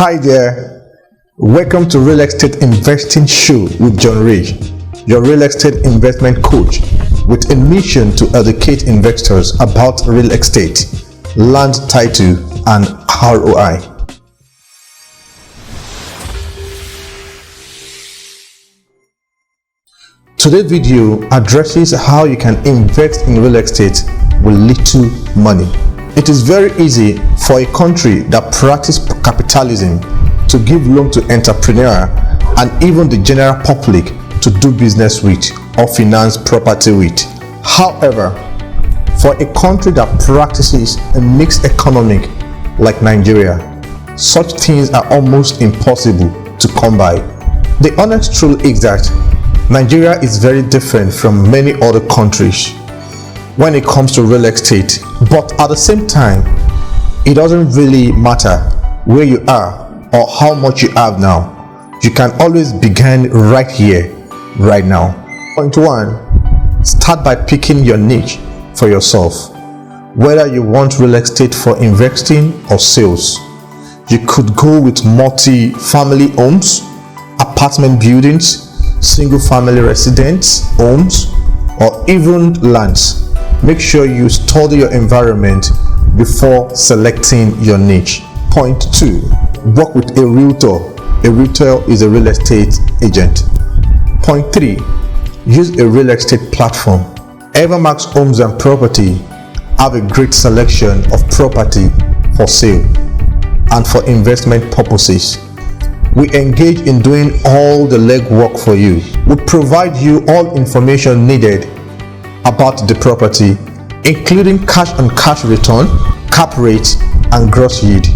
Hi there, welcome to Real Estate Investing Show with John Rich, your real estate investment coach with a mission to educate investors about real estate, land title and ROI. Today's video addresses how you can invest in real estate with little money. It is very easy for a country that practices capitalism to give loan to entrepreneur and even the general public to do business with or finance property with. However, for a country that practices a mixed economy like Nigeria, such things are almost impossible to come by. The honest truth is that Nigeria is very different from many other countries when it comes to real estate, but at the same time, it doesn't really matter where you are or how much you have now. You can always begin right here, right now. Point 1, start by picking your niche for yourself. Whether you want real estate for investing or sales, you could go with multi-family homes, apartment buildings, single-family residence homes, or even lands. Make sure you study your environment before selecting your niche. Point 2, work with a realtor. A realtor is a real estate agent. Point 3, use a real estate platform. Evermax Homes and Property have a great selection of property for sale and for investment purposes. We engage in doing all the legwork for you. We provide you all information needed about the property, including cash on cash return, cap rate, and gross yield.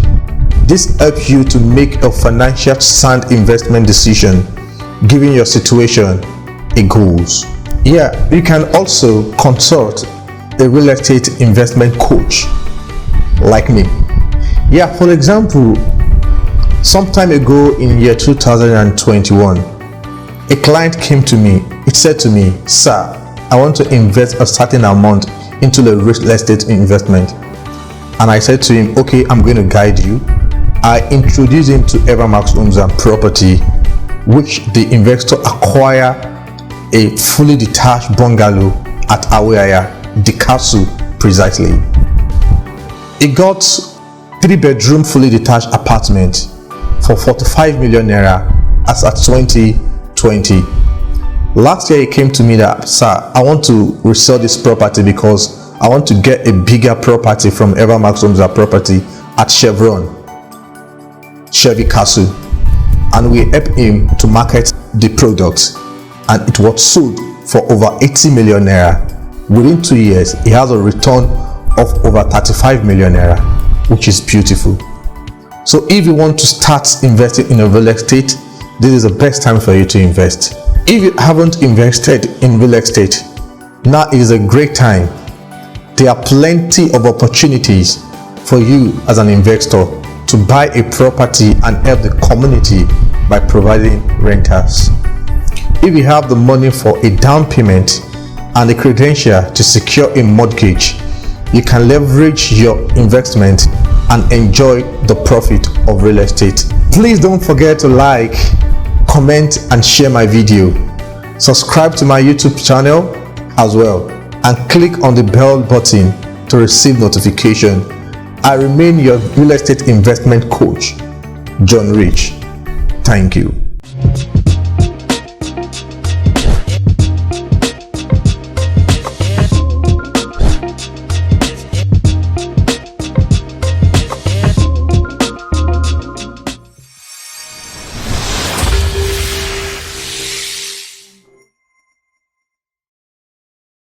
This helps you to make a financial sound investment decision given your situation and goals. Yeah, you can also consult a real estate investment coach like me. Yeah, for example, some time ago in year 2021, a client came to me. It said to me, "Sir, I want to invest a certain amount into the real estate investment." And I said to him, "Okay, I'm going to guide you." I introduced him to Evermax Homes and Property, which the investor acquire a fully detached bungalow at Aweaya, the castle precisely. He got 3-bedroom fully detached apartment for 45 million naira as at 2020. Last year he came to me that, "Sir, I want to resell this property because I want to get a bigger property from Evermax Homes and Property at Chevy Castle." And we helped him to market the product, and it was sold for over 80 million naira. Within 2 years, he has a return of over 35 million naira, which is beautiful. So if you want to start investing in a real estate, this is the best time for you to invest. If you haven't invested in real estate, now is a great time. There are plenty of opportunities for you as an investor to buy a property and help the community by providing renters. If you have the money for a down payment and the credential to secure a mortgage, you can leverage your investment and enjoy the profit of real estate. Please don't forget to like, comment and share my video. Subscribe to my YouTube channel as well and click on the bell button to receive notification. I remain your real estate investment coach, John Rich. Thank you.